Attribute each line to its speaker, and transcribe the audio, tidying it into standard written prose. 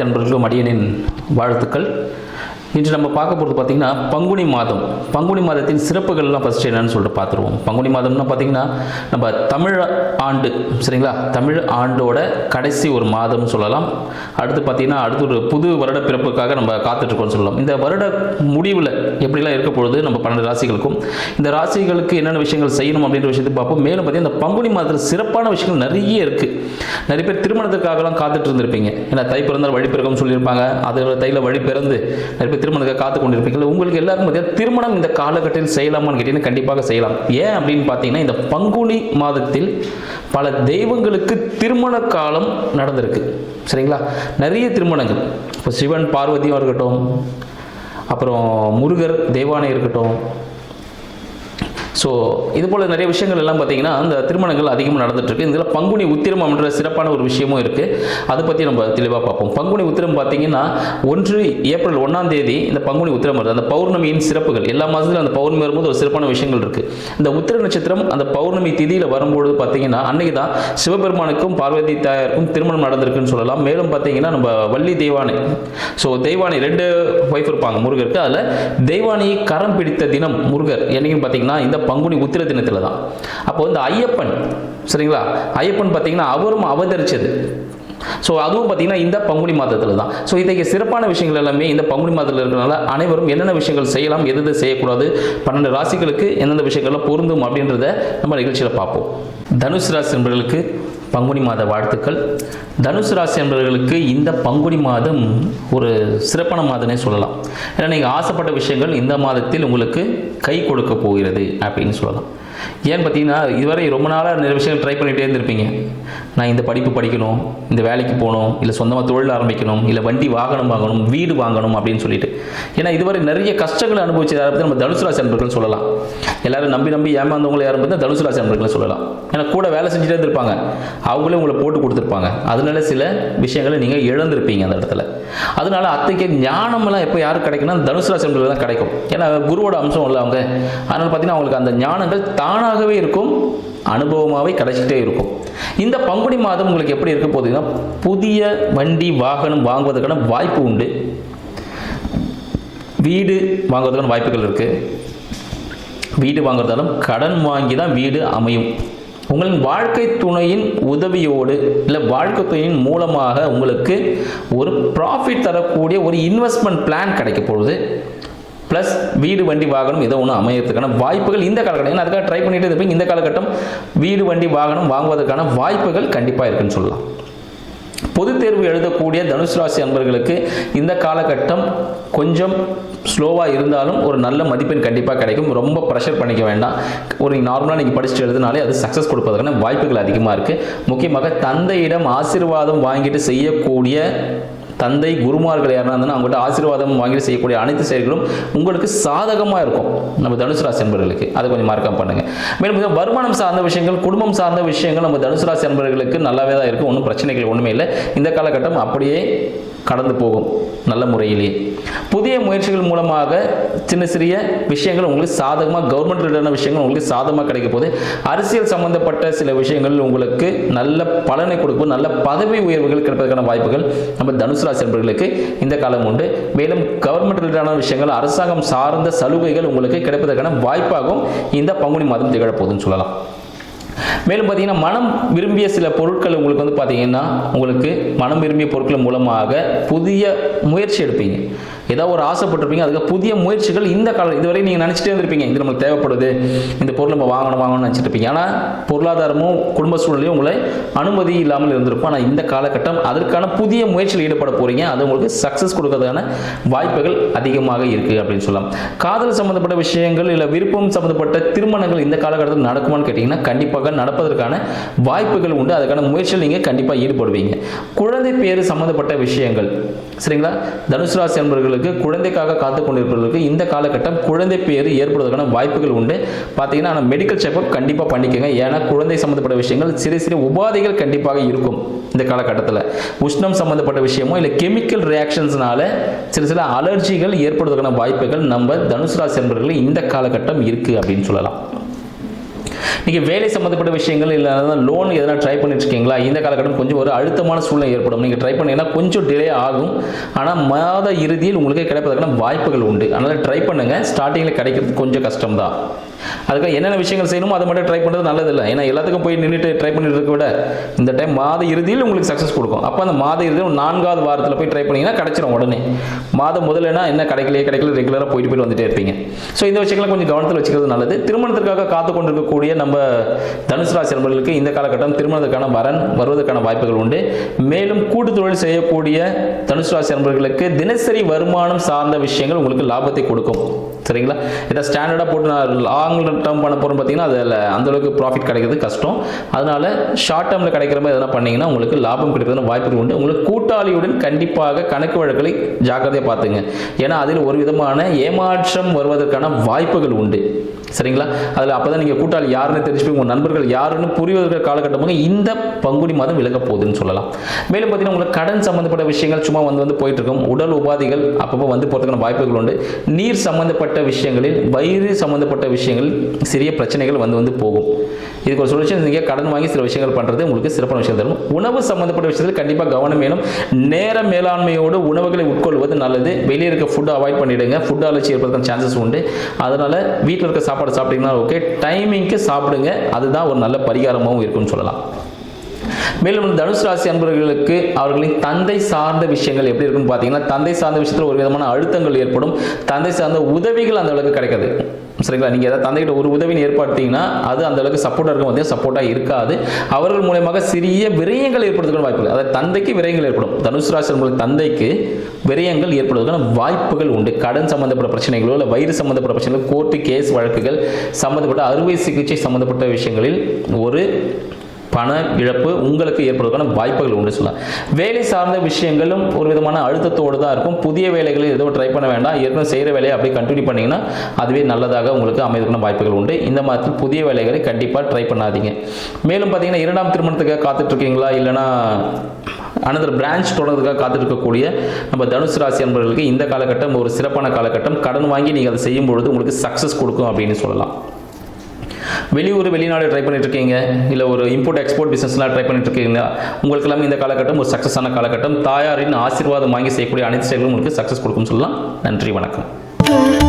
Speaker 1: அன்பர்களுக்கும் அடியனின் வாழ்த்துக்கள். இன்று நம்ம பார்க்க போகிறது பார்த்திங்கன்னா பங்குனி மாதம். பங்குனி மாதத்தின் சிறப்புகள்லாம் ஃபஸ்ட்டு என்னன்னு சொல்லிட்டு பார்த்துருவோம். பங்குனி மாதம்னா பார்த்திங்கன்னா நம்ம தமிழ் ஆண்டு, சரிங்களா, தமிழ் ஆண்டோட கடைசி ஒரு மாதம்னு சொல்லலாம். அடுத்து பார்த்திங்கன்னா அடுத்து ஒரு புது வருட பிறப்புக்காக நம்ம காத்துட்ருக்கோம்னு சொல்லலாம். இந்த வருட முடிவில் எப்படிலாம் இருக்க பொழுது நம்ம 12 ராசிகளுக்கும் இந்த ராசிகளுக்கு என்னென்ன விஷயங்கள் செய்யணும் அப்படின்ற விஷயத்தை பார்ப்போம். மேலும் பார்த்திங்கன்னா இந்த பங்குனி மாதத்தில் சிறப்பான விஷயங்கள் நிறைய இருக்குது. நிறைய பேர் திருமணத்துக்காகலாம் காத்துட்டு இருந்திருப்பீங்க. ஏன்னா தை பிறந்தால் வழி பிறக்கும் சொல்லியிருப்பாங்க. அது தையில் வழி பிறந்து நிறைய பேர் திருமணத்துக்கு காத்து கொண்டிருப்பீங்க. உங்களுக்கு எல்லாருக்கும் பார்த்தீங்கன்னா திருமணம் இந்த காலகட்டத்தில் செய்யலாமான்னு கேட்டீங்கன்னா கண்டிப்பாக செய்யலாம். ஏன் அப்படின்னு பார்த்தீங்கன்னா இந்த பங்குனி மாதத்தில் பல தெய்வங்களுக்கு திருமண காலம் நடந்திருக்கு, சரிங்களா. நிறைய திருமணங்கள், இப்போ சிவன் பார்வதியாக இருக்கட்டும், அப்புறம் முருகர் தெய்வானை இருக்கட்டும். ஸோ இது போல் நிறைய விஷயங்கள் எல்லாம் பார்த்தீங்கன்னா அந்த திருமணங்கள் அதிகமாக நடந்துட்டுருக்கு. இதில் பங்குனி உத்திரம் என்ற சிறப்பான ஒரு விஷயமும் இருக்குது. அதை பற்றி நம்ம தெளிவாக பார்ப்போம். பங்குனி உத்திரம் பார்த்தீங்கன்னா ஏப்ரல் 1ஆம் தேதி இந்த பங்குனி உத்திரம் வருது. அந்த பௌர்ணமியின் சிறப்புகள் எல்லா மாதத்துலையும் அந்த பௌர்ணமி வரும்போது ஒரு சிறப்பான விஷயங்கள் இருக்குது. இந்த உத்திர நட்சத்திரம் அந்த பௌர்ணமி திதியில் வரும்போது பார்த்தீங்கன்னா அன்றைக்கி தான் சிவபெருமானுக்கும் பார்வதி தாயாருக்கும் திருமணம் நடந்திருக்குன்னு சொல்லலாம். மேலும் பார்த்தீங்கன்னா நம்ம வள்ளி தெய்வானை, ஸோ தெய்வானை 2 ஒய்ஃப் இருப்பாங்க முருகருக்கு. அதில் தெய்வானையை கரம் பிடித்த தினம் முருகர் என்னைக்குன்னு பார்த்தீங்கன்னா இந்த பங்குனி உத்திர தினத்தில் தான். அப்போ இந்த ஐயப்பன், சரிங்களா, ஐயப்பன் பார்த்தீங்கன்னா அவரும் அவதரிச்சது. ஸோ அதுவும் பார்த்தீங்கன்னா இந்த பங்குனி மாதத்தில் தான். ஸோ இன்றைக்கு சிறப்பான விஷயங்கள் எல்லாமே இந்த பங்குனி மாதத்தில் இருக்கிறனால அனைவரும் என்னென்ன விஷயங்கள் செய்யலாம், எது செய்யக்கூடாது, 12 ராசிகளுக்கு எந்தெந்த விஷயங்கள்லாம் பொருந்தும் அப்படின்றத நம்ம நிகழ்ச்சியில் பார்ப்போம். தனுசு ராசி என்பவர்களுக்கு பங்குனி மாத வாழ்த்துக்கள். தனுசு ராசி என்பவர்களுக்கு இந்த பங்குனி மாதம் ஒரு சிறப்பான மாதமே சொல்லலாம். ஏன்னா நீங்கள் ஆசைப்பட்ட விஷயங்கள் இந்த மாதத்தில் உங்களுக்கு கை கொடுக்க போகிறது அப்படின்னு சொல்லலாம். ஏன்னு பார்த்தீங்கன்னா இதுவரை ரொம்ப நாளாக நிறைய விஷயங்கள் ட்ரை பண்ணிகிட்டே இருந்திருப்பீங்க. நான் இந்த படிப்பு படிக்கணும், இந்த வேலைக்கு போகணும், இல்லை சொந்தமாக தொழில் ஆரம்பிக்கணும், இல்லை வண்டி வாகனம் வாங்கணும், வீடு வாங்கணும் அப்படின்னு சொல்லிட்டு. ஏன்னா இதுவரை நிறைய கஷ்டங்களை அனுபவிச்சதை பற்றி நம்ம தனுசு ராசி அன்பர்கள் சொல்லலாம். எல்லாரும் நம்பி ஏமாந்தவங்களை யாரும் பார்த்தா தனுசு ராசி அன்பர்களை சொல்லலாம். ஏன்னா கூட வேலை செஞ்சுட்டே இருந்திருப்பாங்க, அவங்களே உங்களை போட்டு கொடுத்துருப்பாங்க. அதனால சில விஷயங்களை நீங்கள் இழந்திருப்பீங்க அந்த இடத்துல. அதனால அத்தைக்கு ஞானமெல்லாம் எப்போ யாருக்கு கிடைக்குன்னா தனுசு ராசி அன்பர்கள் தான் கிடைக்கும். ஏன்னா குருவோட அம்சம் இல்லை அவங்க. அதனால் பார்த்தீங்கன்னா அவங்களுக்கு அந்த ஞானங்கள் தானாகவே இருக்கும், அனுபவமாகவே கிடைச்சிட்டே இருக்கும். இந்த பங்குனி மாதம் உங்களுக்கு எப்படி இருக்க போகுதுன்னா புதிய வண்டி வாகனம் வாங்குவதற்கான வாய்ப்பு உண்டு. வீடு வாங்குவதற்கான வாய்ப்புகள் இருக்குது. வீடு வாங்குறதாலும் கடன் வாங்கி தான் வீடு அமையும். உங்களின் வாழ்க்கை துணையின் உதவியோடு இல்லை வாழ்க்கை துணையின் மூலமாக உங்களுக்கு ஒரு ப்ராஃபிட் தரக்கூடிய ஒரு இன்வெஸ்ட்மெண்ட் பிளான் கிடைக்க போகுது. ப்ளஸ் வீடு வண்டி வாகனம் ஏதோ ஒன்று அமையறதுக்கான வாய்ப்புகள் இந்த காலகட்டம், அதுக்காக ட்ரை பண்ணிட்டு இருப்பீங்க. இந்த காலகட்டம் வீடு வண்டி வாகனம் வாங்குவதற்கான வாய்ப்புகள் கண்டிப்பாக இருக்குன்னு சொல்லலாம். பொது தேர்வு எழுதக்கூடிய தனுசு ராசி அன்பர்களுக்கு இந்த காலகட்டம் கொஞ்சம் ஸ்லோவாக இருந்தாலும் ஒரு நல்ல மதிப்பெண் கண்டிப்பாக கிடைக்கும். ரொம்ப ப்ரெஷர் பண்ணிக்க வேண்டாம். ஒரு நார்மலாக நீங்கள் படிச்சுட்டு எழுதினாலே அது சக்ஸஸ் கொடுப்பதற்கான வாய்ப்புகள் அதிகமாக இருக்குது. முக்கியமாக தந்தையிடம் ஆசீர்வாதம் வாங்கிட்டு செய்யக்கூடிய தந்தை குருமார்கள் யாராக இருந்தாலும் அவங்கள்ட்ட ஆசீர்வாதம் வாங்கிட்டு செய்யக்கூடிய அனைத்து செயல்களும் உங்களுக்கு சாதகமாக இருக்கும் நம்ம தனுசு ராசி அன்பர்களுக்கு. அதை கொஞ்சம் மார்க்கம் பண்ணுங்கள். மேலும் வருமானம் சார்ந்த விஷயங்கள், குடும்பம் சார்ந்த விஷயங்கள் நம்ம தனுசு ராசி அன்பர்களுக்கு நல்லாவே தான் இருக்குது. ஒன்றும் பிரச்சனைகள் ஒன்றுமே இல்லை. இந்த காலகட்டம் அப்படியே கடந்து போகும் நல்ல முறையிலேயே. புதிய முயற்சிகள் மூலமாக சின்ன சிறிய விஷயங்கள் உங்களுக்கு சாதகமாக, கவர்மெண்ட் ரிலேட்டடான விஷயங்கள் உங்களுக்கு சாதகமாக கிடைக்க போது. அரசியல் சம்பந்தப்பட்ட சில விஷயங்கள் உங்களுக்கு நல்ல பலனை கொடுக்கும். நல்ல பதவி உயர்வுகள் கிடைப்பதற்கான வாய்ப்புகள் நம்ம தனுசு ராசி அன்பர்களுக்கு இந்த காலம் உண்டு. மேலும் கவர்மெண்ட் ரிலேட்டடான விஷயங்கள், அரசாங்கம் சார்ந்த சலுகைகள் உங்களுக்கு கிடைப்பதற்கான வாய்ப்பாகவும் இந்த பங்குனி மாதம் திகழப்போகுதுன்னு சொல்லலாம். மேலும் பார்த்தீங்கன்னா மனம் விரும்பிய சில பொருட்கள் உங்களுக்கு பார்த்தீங்கன்னா உங்களுக்கு மனம் விரும்பிய பொருட்கள் மூலமாக புதிய முயற்சி எடுப்பீங்க. ஏதாவது ஒரு ஆசைப்பட்டிருப்பீங்க, அதுக்கு புதிய முயற்சிகள் இந்த காலம் இதுவரை நீங்கள் நினச்சிட்டே இருந்திருப்பீங்க, இது நமக்கு தேவைப்படுது, இந்த பொருள் நம்ம வாங்கணும்னு நினச்சிட்டு இருப்பீங்க. ஆனால் பொருளாதாரமும் குடும்ப சூழ்நிலையும் உங்களை அனுமதி இல்லாமல் இருந்திருக்கும். ஆனால் இந்த காலகட்டம் அதற்கான புதிய முயற்சியில் ஈடுபட போகிறீங்க. அது உங்களுக்கு சக்ஸஸ் கொடுக்கறதுக்கான வாய்ப்புகள் அதிகமாக இருக்குது அப்படின்னு சொல்லலாம். காதல் சம்மந்தப்பட்ட விஷயங்கள் இல்லை விருப்பம் சம்மந்தப்பட்ட திருமணங்கள் இந்த காலகட்டத்தில் நடக்குமான்னு கேட்டிங்கன்னா கண்டிப்பாக நடப்பதற்கான வாய்ப்புகள் உண்டு. அதுக்கான முயற்சியில் நீங்கள் கண்டிப்பாக ஈடுபடுவீங்க. குழந்தை பேரு சம்மந்தப்பட்ட விஷயங்கள், சரிங்களா, தனுசு ராசி அன்பர்களுக்கு குழந்தைக்காக காத்து கொண்டிருப்பவர்களுக்கு இந்த காலகட்டம் குழந்தை பேரு ஏற்படுவதற்கான வாய்ப்புகள் உண்டு. பார்த்தீங்கன்னா மெடிக்கல் செக்அப் கண்டிப்பாக பண்ணிக்கோங்க. ஏன்னா குழந்தை சம்மந்தப்பட்ட விஷயங்கள் சிறு சிறு உபாதைகள் கண்டிப்பாக இருக்கும் இந்த காலகட்டத்தில். உஷ்ணம் சம்மந்தப்பட்ட விஷயமோ இல்லை கெமிக்கல் ரியாக்ஷன்ஸ்னால சில அலர்ஜிகள் ஏற்படுவதற்கான வாய்ப்புகள் நம்ம தனுசு ராசி அன்பர்களுக்கு இந்த காலகட்டம் இருக்குது அப்படின்னு சொல்லலாம். நீங்கள் வேலை சம்மந்தப்பட்ட விஷயங்கள் இல்லை லோன் எதனா ட்ரை பண்ணிட்டு இருக்கீங்களா, இந்த காலகட்டம் கொஞ்சம் ஒரு அழுத்தமான சூழ்நிலை ஏற்படும். நீங்கள் ட்ரை பண்ணீங்கன்னா கொஞ்சம் டிலே ஆகும், ஆனால் மாத இறுதியில் உங்களுக்கு கிடைப்பதற்கான வாய்ப்புகள் உண்டு. அதனால் ட்ரை பண்ணுங்கள். ஸ்டார்டிங்கில் கிடைக்கிறது கொஞ்சம் கஷ்டம் தான். அதுக்காக என்னென்ன விஷயங்கள் செய்யணுமோ அதை மட்டும் ட்ரை பண்ணுறது நல்லதில்லை. ஏன்னா எல்லாத்துக்கும் போய் நின்றுட்டு ட்ரை பண்ணிட்டு இருக்க விட இந்த டைம் மாத இறுதியில் உங்களுக்கு சக்ஸஸ் கொடுக்கும். அப்போ அந்த மாத இறுதியில் 4வது வாரத்தில் போய் ட்ரை பண்ணிங்கன்னா கிடைச்சிடும் உடனே. மாதம் முதல்னா என்ன கிடைக்கல ரெகுலராக போயிட்டு வந்துட்டே இருப்பீங்க. ஸோ இந்த விஷயங்களை கொஞ்சம் கவனத்தில் வச்சுக்கிறது நல்லது. திருமணத்திற்காக காத்து கொண்டிருக்கக்கூடிய நம்ம தனுசு ராசி நண்பர்களுக்கு இந்த காலகட்டம் திருமணத்திற்கான வரன் வருவதற்கான வாய்ப்புகள் உண்டு. மேலும் கூட்டு தொழில் செய்யக்கூடிய தனுசு ராசி நண்பர்களுக்கு தினசரி வருமானம் சார்ந்த விஷயங்கள் உங்களுக்கு லாபத்தை கொடுக்கும். சரிங்களா? இதை ஸ்டாண்டர்டாக போட்டு நான் லாங் டேர்ம் பண்ண போகிறோம் பார்த்தீங்கன்னா அதில் அந்தளவுக்கு ப்ராஃபிட் கிடைக்கிறது கஷ்டம். அதனால் ஷார்ட் டேர்மில் கிடைக்கிற மாதிரி எதனா பண்ணிங்கன்னா உங்களுக்கு லாபம் கிடைக்கிறதுன்னு வாய்ப்புகள் உண்டு. உங்களுக்கு கூட்டாளியுடன் கண்டிப்பாக கணக்கு வழக்குகளை ஜாக்கிரதையாக பார்த்துங்க. ஏன்னா அதில் ஒரு விதமான ஏமாற்றம் வருவதற்கான வாய்ப்புகள் உண்டு. சரிங்களா? அதில் அப்போ தான் நீங்கள் கூட்டாளி யாருன்னு தெரிஞ்சுட்டு உங்கள் நண்பர்கள் யாருன்னு புரிவதற்கு காலகட்டமாக இந்த பங்குனி மாதம் விலக போகுதுன்னு சொல்லலாம். மேலும் பார்த்தீங்கன்னா உங்களுக்கு கடன் சம்மந்தப்பட்ட விஷயங்கள் சும்மா வந்து போயிட்டு இருக்கும். உடல் உபாதைகள் அப்பப்போ வந்து போகிறதுக்கான வாய்ப்புகள் உண்டு. நீர் சம்மந்தப்பட்ட விஷயங்களில், வயிறு சம்மந்தப்பட்ட விஷயங்களில் சிறிய பிரச்சனைகள் வந்து போகும். இதுக்கு ஒரு சொல்யூஷன், நீங்கள் கடன் வாங்கி சில விஷயங்கள் பண்ணுறது உங்களுக்கு சிறப்பான விஷயம் தரும். உணவு சம்மந்தப்பட்ட விஷயத்தில் கண்டிப்பாக கவனம் வேணும். நேர மேலாண்மையோடு உணவுகளை உட்கொள்வது நல்லது. வெளியே இருக்க ஃபுட்டை அவாய்ட் பண்ணிவிடுங்க. ஃபுட் அலர்ஜி ஏற்படுறதுக்கான சான்சஸ் உண்டு. அதனால் வீட்டில் இருக்க சாப்பாடு சாப்பிட்டீங்கன்னா ஓகே, டைமிங்க்கு சாப்பிடுங்க. அதுதான் ஒரு நல்ல பரிகாரமாகவும் இருக்குன்னு சொல்லலாம். மேலும் தனுசு ராசி அன்பர்களுக்கு அவர்களின் தந்தை சார்ந்த விஷயங்கள் எப்படி இருக்குன்னு பார்த்தீங்கன்னா, தந்தை சார்ந்த விஷயத்தில் ஒரு விதமான அழுத்தங்கள் ஏற்படும். தந்தை சார்ந்த உதவிகள் அந்த அளவுக்கு கிடைக்காது. சரிங்களா? நீங்கள் ஏதாவது தந்தைகிட்ட ஒரு உதவின்னு ஏற்படுத்திங்கன்னா அது அந்த அளவுக்கு சப்போர்ட்டாக இருக்கும், வந்து சப்போர்ட்டாக இருக்காது. அவர்கள் மூலமாக சிறிய விரயங்கள் ஏற்படுறதுக்கான வாய்ப்புகள், அதாவது தந்தைக்கு விரயங்கள் ஏற்படும். தனுசு ராசி அன்பர்கள் தந்தைக்கு விரயங்கள் ஏற்படுவதற்கான வாய்ப்புகள் உண்டு. கடன் சம்பந்தப்பட்ட பிரச்சனைகளோ இல்லை வயிறு சம்பந்தப்பட்ட பிரச்சனைகள், கோர்ட்டு கேஸ் வழக்குகள் சம்பந்தப்பட்ட அறுவை சிகிச்சை சம்பந்தப்பட்ட விஷயங்களில் ஒரு பண இழப்பு உங்களுக்கு ஏற்படுவதற்கான வாய்ப்புகள் உண்டு சொல்லலாம். வேலை சார்ந்த விஷயங்களும் ஒரு விதமான அழுத்தத்தோடு தான் இருக்கும். புதிய வேலைகளை எதுவும் ட்ரை பண்ண வேண்டாம். ஏற்கனவே செய்கிற வேலையை அப்படியே கண்டினியூ பண்ணிங்கன்னா அதுவே நல்லதாக உங்களுக்கு அமைவதற்கான வாய்ப்புகள் உண்டு. இந்த மாதிரி புதிய வேலைகளை கண்டிப்பாக ட்ரை பண்ணாதீங்க. மேலும் பார்த்தீங்கன்னா 2ஆம் திருமணத்துக்காக காத்துட்ருக்கீங்களா, இல்லைனா அனதர் பிரான்ச் தொடர்றதுக்காக காத்திருக்கக்கூடிய நம்ம தனுசு ராசி அன்பர்களுக்கு இந்த காலகட்டம் ஒரு சிறப்பான காலகட்டம். கடன் வாங்கி நீங்கள் அதை செய்யும் பொழுது உங்களுக்கு சக்ஸஸ் கொடுக்கும் அப்படின்னு சொல்லலாம். வெளியூர் வெளிநாடு ட்ரை பண்ணிட்டு இருக்கீங்க, இல்லை ஒரு இம்போர்ட் எக்ஸ்போர்ட் பிசினஸ்லாம் ட்ரை பண்ணிட்டு இருக்கீங்க, உங்களுக்கு எல்லாமே இந்த காலகட்டம் ஒரு சக்ஸஸான காலகட்டம். தாயாரின் ஆசீர்வாதம் வாங்கி செய்யக்கூடிய அனைத்து செயல்களும் உங்களுக்கு சக்ஸஸ் கொடுக்கும்னு சொல்லலாம். நன்றி, வணக்கம்.